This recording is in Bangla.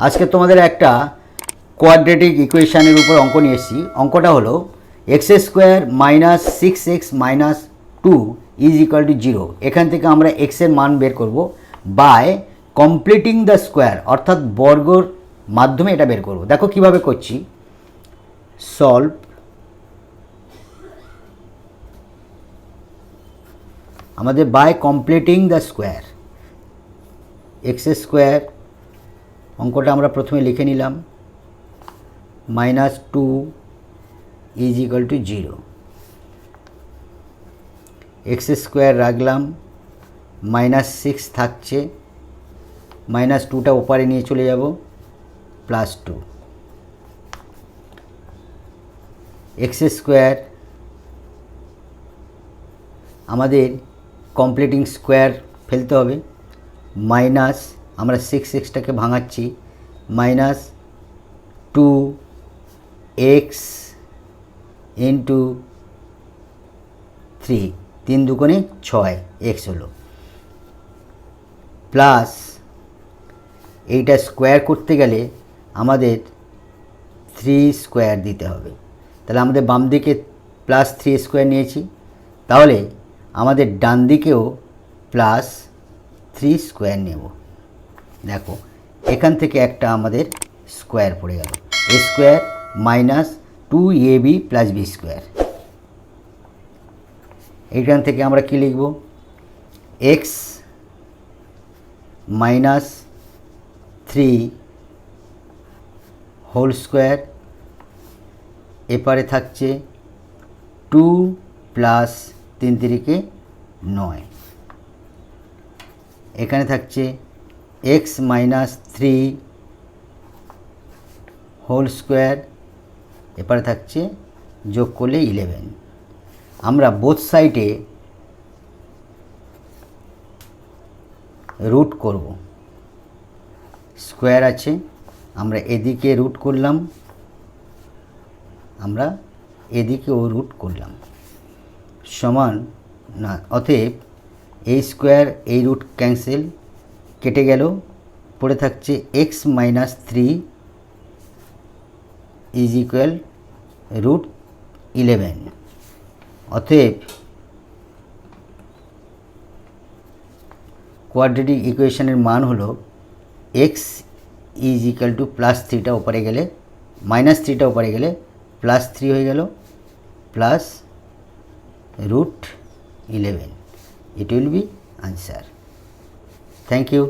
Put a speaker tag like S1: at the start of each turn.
S1: আজকে তোমাদের একটা কোয়াড্রেটিক ইকুয়েশানের উপর অঙ্ক নিয়ে এসেছি। অঙ্কটা হলো x square minus 6x minus 2 is equal to 0। এখান থেকে আমরা এক্সের মান বের করব বাই কমপ্লিটিং দ্য স্কোয়ার, অর্থাৎ বর্গর মাধ্যমে এটা বের করব। দেখো কিভাবে করছি। সলভ আমাদের by completing the square, x square অঙ্কটা আমরা প্রথমে লিখে নিলাম -2 is equal to 0। X square রাখলাম, -6 থাকছে, -2টা ওপারে নিয়ে চলে যাব, +2। এক্স স্কোয়ার আমাদের কমপ্লিটিং স্কোয়ার ফেলতে হবে, মাইনাস আমরা 6xটাকে ভাঙাচ্ছি, -2x ইন্টু 3, 3 দুগুণে 6 x হলো, প্লাস এইটা স্কোয়ার করতে গেলে আমাদের 3 স্কোয়ার দিতে হবে। তাহলে আমাদের বাম দিকে +3 স্কোয়ার নিয়েছি, তাহলে আমাদের ডান দিকেও +3 স্কোয়ার নেব। দেখো এখান থেকে একটা আমাদের স্কোয়ার পড়ে গেল, a square minus 2ab plus b square. এইখান থেকে আমরা কি লিখব, x মাইনাস 3 হোল স্কোয়ার, এপারে থাকছে 2 প্লাস 3 3কে 9, এখানে থাকছে x মাইনাস 3 হোল স্কোয়ার, এপারে থাকছে যোগ করলে 11। আমরা বোথ সাইডে রুট করব, স্কোয়ার আছে, আমরা এদিকে রুট করলাম, আমরা এদিকেও রুট করলাম, সমান না, অতএব এই স্কোয়ার এই রুট ক্যান্সেল, কেটে গেল, পড়ে থাকছে x মাইনাস 3 ইজ ইকুয়াল √11। অতএব কোয়াড্রেটিক ইকুয়েশনের মান হলো x ইজ ইকুয়াল টু +3টা ওপরে গেলে, -3টা ওপরে গেলে +3 হয়ে গেল, plus √11। It will be answer. Thank you.